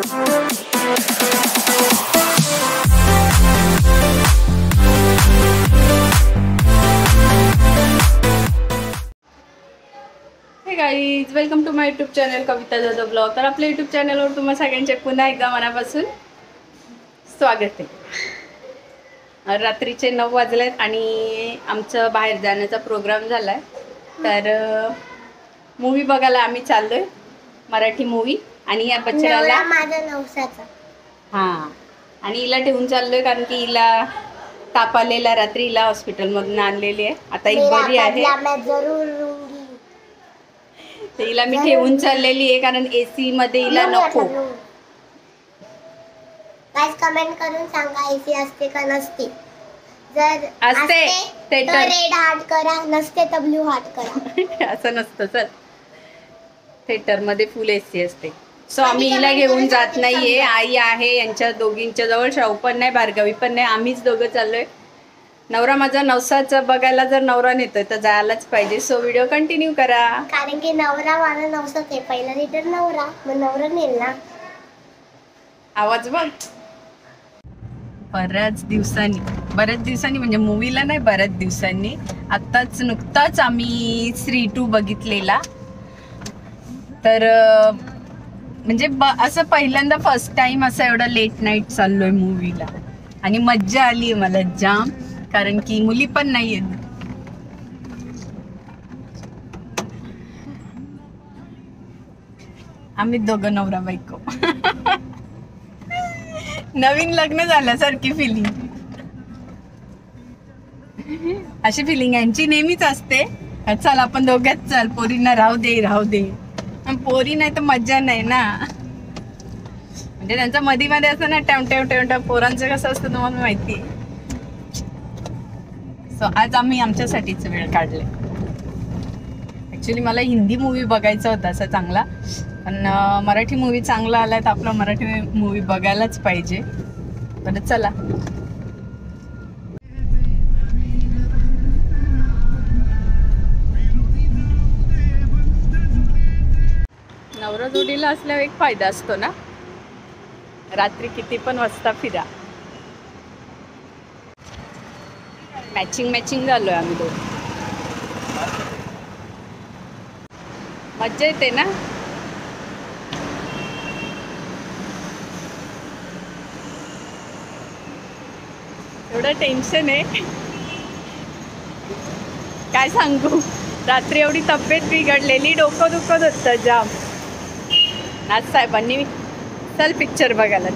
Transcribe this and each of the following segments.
Guys, welcome to my YouTube channel Kavita Jadhav blog. तर आपल्या YouTube चॅनलवर तुम्हा सगळ्यांचे पुन्हा एकदा मनापासून स्वागत आहे. रात्रीचे 9 वाजलेत आणि आमचं बाहेर जाण्याचा प्रोग्राम झाला आहे. तर मूवी बघायला आम्ही चाललोय, मराठी मूवी. आणि या बच्चाला माझा नवसाचा हां आणि हिला ठेवून चाललोय कारण की हिला ताप आलेला रात्री. हिला हॉस्पिटलमधून आणलेली आहे. आता ही बरी आहे. हिला मी ठेवून चाललेली आहे कारण एसी मध्ये हिला नको. गाइस कमेंट करून सांगा एसी असते का नसते. जर असते तर रेड हार्ट करा, नसते तर ब्लू हार्ट करा. असं नसतं सर, थिएटर मध्ये फुल एसी असते. सो आम्ही हिला घेऊन जात नाहीये. आई आहे यांच्या दोघींच्या जवळ, शाहू पण नाही, भार्गवी पण नाही. आम्हीच दोघं चाललोय. नवरा माझा नवसाचं बघायला जर नवरा नेतोय तर जायलाच पाहिजे. सो व्हिडिओ कंटिन्यू करा. कारण की नवरा माझा नवसाच आहे. पहिला लिटर नवरा, मग नवरा नेल ना. आवाज बघ. बऱ्याच दिवसांनी म्हणजे मूवीला नाही, बऱ्याच दिवसांनी नुकताच आम्ही श्री 2 बघितलेला. तर म्हणजे असं पहिल्यांदा फर्स्ट टाइम असं एवढं लेट नाईट चाललोय मूवीला. आणि मज्जा आली मला जाम, कारण की मुली पण नाही आहेत. आम्ही दोघं नवरा बायको. नवीन लग्न झाल्यासारखी फिलिंग. अशी फिलिंग यांची नेहमीच असते. चल आपण दोघ्याच चल, पोरींना राहू दे. पोरी नाही तर मज्जा नाही ना. म्हणजे त्यांचा मध्ये असं ना टेवटेव पोरांचं कसं असतं तुम्हाला माहिती. सो आज आम्ही आमच्यासाठीच वेळ काढले. ऍक्च्युली मला हिंदी मूवी बघायचा होता असा चांगला, पण मराठी मूवी चांगला आलाय तर आपला मराठी मूवी बघायलाच पाहिजे. बरं चला. नवरा जोडीला असल्यावर एक फायदा असतो ना, रात्री किती पण वाजता फिरा. मॅचिंग झालोय आम्ही दोघं. मज्जा येते ना. एवढं टेन्शन आहे काय सांगू. रात्री एवढी तब्येत बिघडलेली, डोकं दुखत होतं जाम. आज साहेबांनी चल पिक्चर बघायला.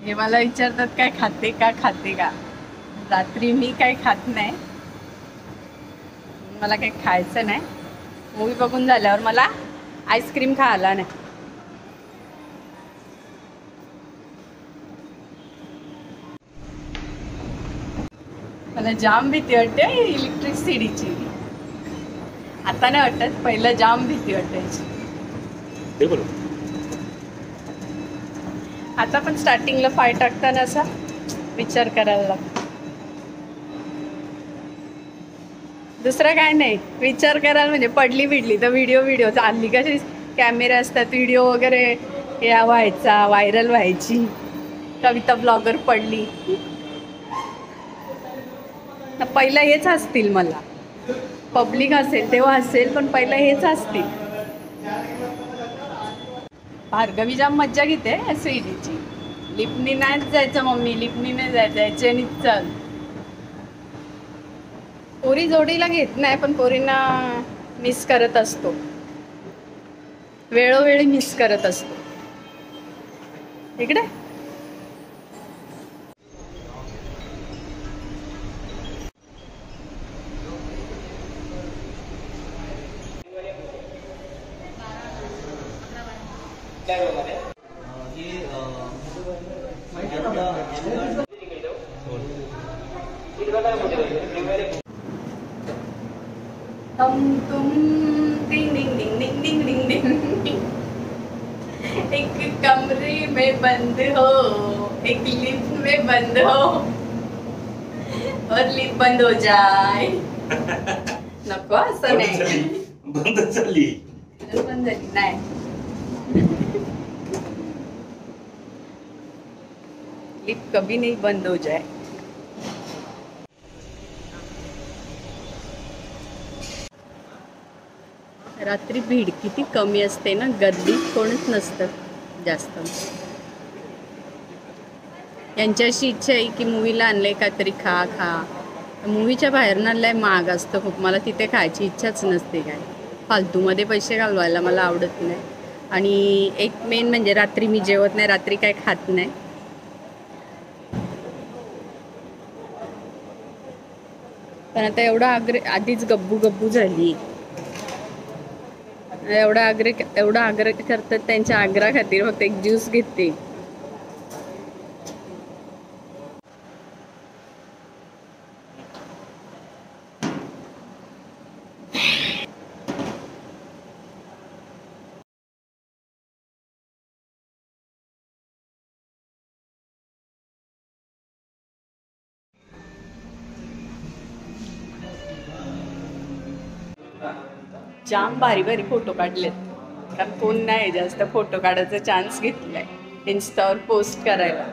हे मला विचारतात काय खाते का. रात्री मी काय खात नाही, मला काही खायचं नाही. मूवी बघून झाल्यावर मला आईस्क्रीम खायला नाही. मला जाम भीती वाटते इलेक्ट्रिसिटीची. आता नाही वाटत, पहिलं जाम भीती वाटायची. आता पण स्टार्टिंगला पाय टाकताना असा विचार करायला लागतो. दुसरं काय नाही, विचार करायला म्हणजे पडली बिडली तर व्हिडिओ चालली कशी कॅमेरा असतात, व्हिडिओ वगैरे या व्हायचा, व्हायरल व्हायची. कविता ब्लॉगर पडली तर पहिलं हेच असतील. मला पब्लिक असेल तेव्हा असेल, पण पहिलं हेच असतील. भार्गवी जाम मज्जा घेते स्वीटीची. लिपनी नाहीच जायचं मम्मी, लिपनी नाही जायचं, याच्यानीच चल. पोरी जोडीला घेत नाही, पण पोरींना मिस करत असतो, वेळोवेळी मिस करत असतो. इकडे तुम डिंग डिंग डिंग डिंग डिंग डिंग डिंग. में बंद हो, एक लिफ्ट में बंद हो और लिफ्ट बंद हो जाए. नको असं नाही. बंद झाली. बंद झाली नाही. लिफ्ट कभी नहीं बंद हो जाए. रात्री भीड किती कमी असते ना, गर्दी कोणच नसतं जास्त. यांच्याशी इच्छा आहे की मूवीला आणलंय काहीतरी खा खा. मूवीच्या बाहेर आणलंय महाग असतं खूप. मला तिथे खायची इच्छाच नसते. काय फालतूमध्ये पैसे घालवायला मला आवडत नाही. आणि एक मेन म्हणजे रात्री मी जेवत नाही, रात्री काय खात नाही. पण आता एवढा आधीच गब्बू गब्बू झाली. एवढा आग्रह करतात. त्यांच्या आग्रहा खातीर फक्त एक ज्यूस घेते. जाम भारी भारी फोटो काढलेत. कारण कोण नाही जास्त फोटो काढायचा चान्स घेतलाय इन्स्टावर पोस्ट करायला.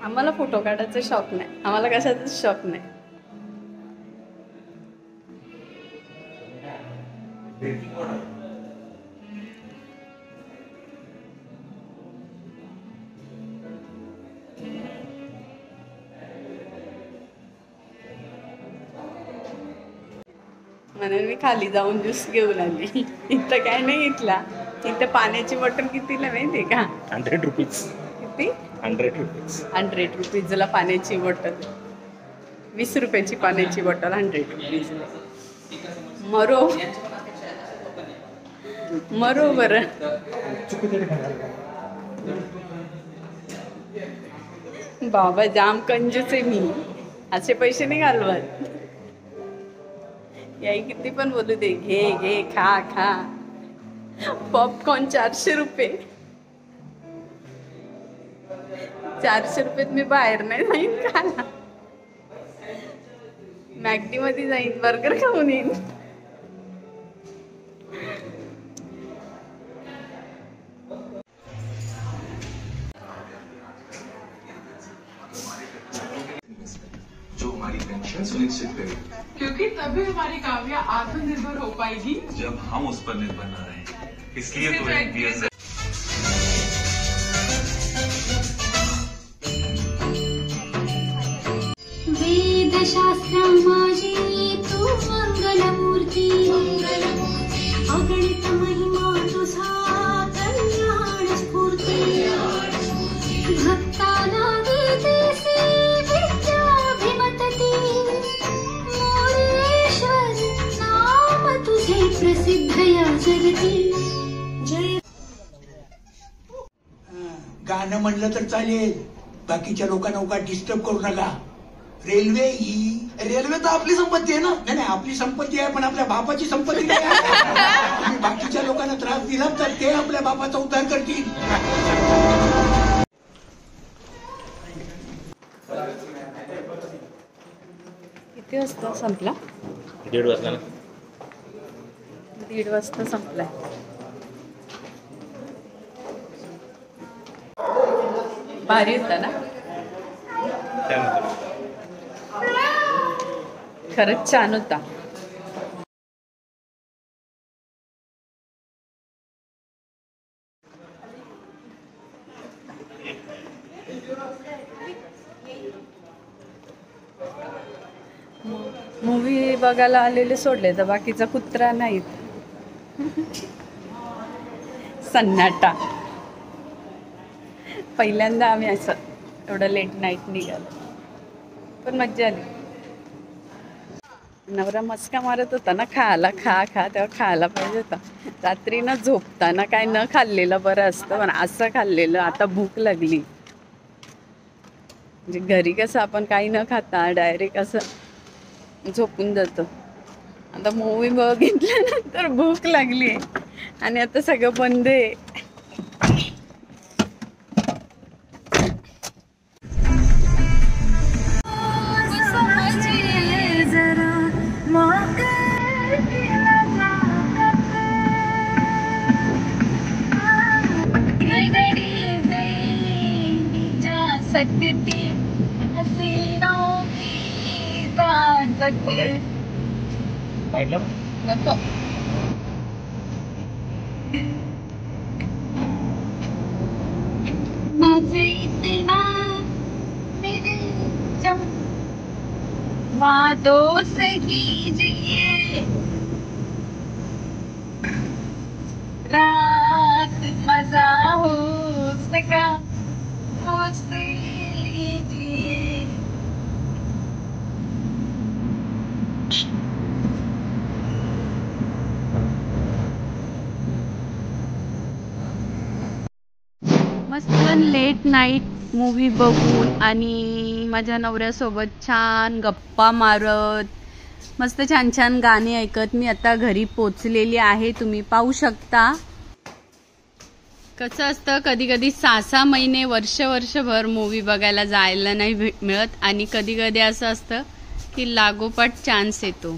आम्हाला फोटो काढायचा शौक नाही. आम्हाला कशाचाच शौक नाही. म्हणून मी खाली जाऊन ज्यूस घेऊन आली. इथं काय नाही घेतला. इथं पाण्याची बॉटल कितीला माहिती का? 100 रुपीज. किती? 100 रुपीज. 100 रुपीजला पाण्याची बॉटल. 20 रुपयाची पाण्याची बॉटल 100 रुपीज. मरो बरं. बाबा जाम कंजूस आहे मी. असे पैसे नाही घालवत. याई किती पण बोलू दे, घे घे खा खा. पॉपकॉर्न 400 रुपये. 400 रुपयात मी बाहेर नाही जाईन खायला. मॅकडी मध्ये जाईन, बर्गर खाऊन येईन. जो हमारी पेंशन सुनिश्चित करे, क्योंकि तभी हमारी काव्या आत्मनिर्भर हो पाएगी जब हम उस पर निर्भर न रहें. इसलिए तो NPS वेदशास्त्र माझी तू मंगलमूर्ती. अगणित महिमा तुझा कल्याण स्फूर्ती. भक्ताला देतेसी विद्याभिमतती. मोरेश्वर नाम तुझे प्रसिद्ध या जगती. जय. गाणं म्हणलं तर चालेल, बाकीच्या लोकांना उगा डिस्टर्ब करू नका. रेल्वे तर आपली संपत्ती आहे ना. नाही नाही, आपली संपत्ती आहे, पण आपल्या बापाची संपत्ती नाही आहे. तुम्ही बाकीच्या लोकांना त्रास दिला तर ते आपल्या बापाचा उद्धार करतील. किती वाजता संपला? 1:30 वाजता ना. 1:30 वाजता संपलाय. भारी होता ना. खरंच छान होता. मूवी बघायला आलेले सोडले तर बाकीचा कुत्रा नाहीत. सन्नाटा. पहिल्यांदा आम्ही असं एवढं लेट नाईट निघालो, पण मज्जा आली. नवरा मस्का मारत होता ना, खायला खा खा, तेव्हा खायला पाहिजे होता. रात्री न झोपताना काय न खाल्लेलं बरं असतं, पण असं खाल्लेलं. आता भूक लागली. म्हणजे घरी कसं आपण काही न खाता डायरेक्ट असं झोपून जातो. आता मूवी बघितल्यानंतर भूक लागली आहे आणि आता सगळं बंद आहे. वादों से कीजिए रात मजा हो सका मुझसे लीजिए. मस्त लेट नाईट मूवी बघून आणि माझ्या नवऱ्यासोबत छान गप्पा मारत मस्त छान छान गाणी ऐकत मी आता घरी पोचलेली आहे. तुम्ही पाहू शकता कसं असतं, कधी कधी 6-6 महिने वर्षभर मूवी बघायला जायला नाही मिळत आणि कधी कधी असं असतं की लागोपाठ चान्स येतो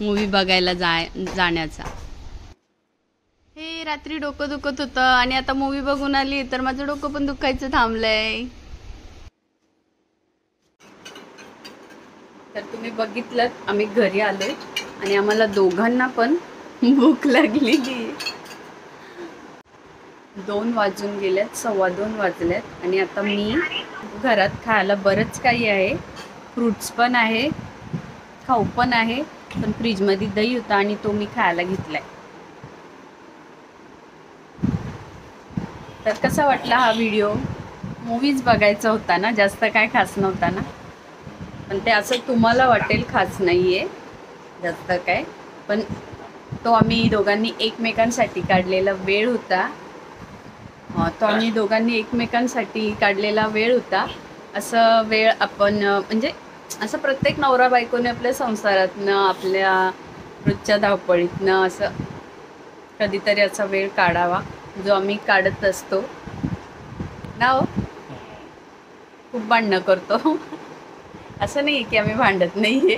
मूवी बघायला जाण्याचा. हे रात्री डोकं दुखत होतं आणि आता मूवी बघून आली तर माझं डोकं पण दुखायचं थांबलंय. तर तुम्ही बघितलं आम्ही घरी आलोय आणि आम्हाला दोघांना पण भूक लागली. 2 वाजून गेल्यात, 2:15 वाजल्यात आणि आता मी घरात खायला बरंच काही आहे. फ्रूट्स पण आहे, खाऊ पण आहे, पण फ्रीजमध्ये दही होता आणि तो मी खायला घेतलाय. तर कसा वाटला हा व्हिडिओ? मूवीज बघायचा होता ना, जास्त काय खास नव्हता ना, पण ते असं तुम्हाला वाटेल खास नाहीये जास्त काय, पण तो आम्ही दोघांनी एकमेकांसाठी काढलेला वेळ होता. असं वेळ आपण म्हणजे असं प्रत्येक नवरा बायकोने आपल्या संसारातनं आपल्या रोजच्या धावपळीतनं असं कधीतरी असा वेळ काढावा जो आम्ही काढत असतो ना. हो, खूप भांडणं करतो असं नाही की आम्ही भांडत नाहीये,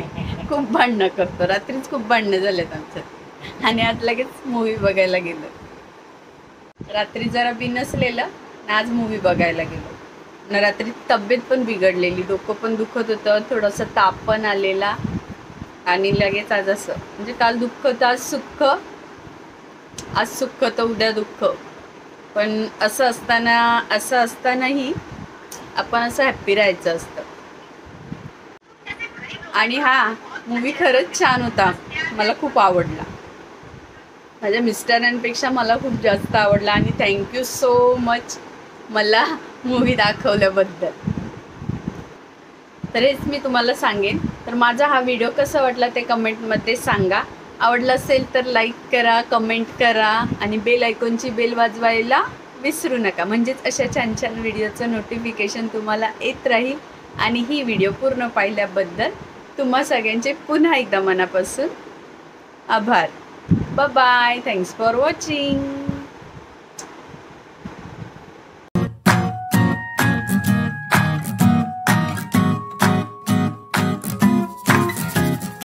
खूप भांडणं करतो. रात्रीच खूप भांडणं झालेत आमच्यात आणि आज लगेच मूवी बघायला गेलो. रात्री जरा बिनसलेलं आणि आज मूवी बघायला गेलो ना. रात्री तब्येत पण बिघडलेली, डोकं पण दुखत होतं, थोडंसं ताप पण आलेला आणि लगेच आज असं म्हणजे काल दुःख तर आज सुख, आज सुख तर उद्या दुःख. पण असं असतानाही आपण असं हॅप्पी राहायचं असतं. आणि हा मूवी खरंच छान होता, मला खूप आवडला. माझ्या मिस्टरांपेक्षा मला खूप जास्त आवडला आणि थँक्यू सो मच मला मूवी दाखवल्याबद्दल. तर हेच मी तुम्हाला सांगेन. तर माझा हा व्हिडिओ कसा वाटला ते कमेंटमध्ये सांगा. आवडला असेल तर लाईक करा, कमेंट करा आणि बेल आयकॉनची बेल वाजवायला विसरू नका, म्हणजेच अशा छान छान व्हिडिओचं नोटिफिकेशन तुम्हाला येत राहील. आणि ही व्हिडिओ पूर्ण पाहिल्याबद्दल तुम्हा सगळ्यांचे पुन्हा एकदा मनापासून आभार. Bye bye. Thanks for watching.